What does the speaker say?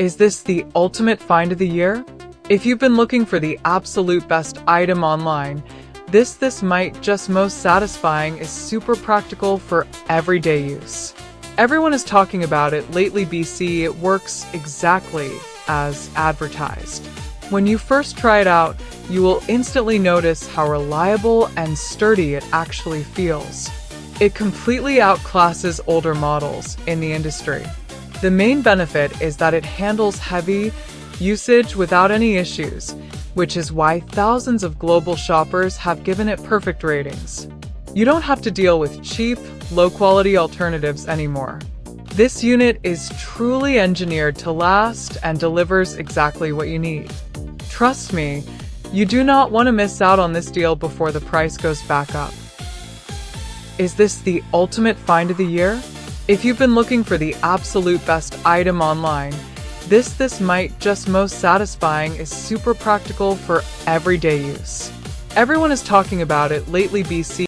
Is this the ultimate find of the year? If you've been looking for the absolute best item online, this might just most satisfying is super practical for everyday use. Everyone is talking about it lately. BC, it works exactly as advertised. When you first try it out, you will instantly notice how reliable and sturdy it actually feels. It completely outclasses older models in the industry. The main benefit is that it handles heavy usage without any issues, which is why thousands of global shoppers have given it perfect ratings. You don't have to deal with cheap, low-quality alternatives anymore. This unit is truly engineered to last and delivers exactly what you need. Trust me, you do not want to miss out on this deal before the price goes back up. Is this the ultimate find of the year? If you've been looking for the absolute best item online, this might just most satisfying is super practical for everyday use. Everyone is talking about it lately. BC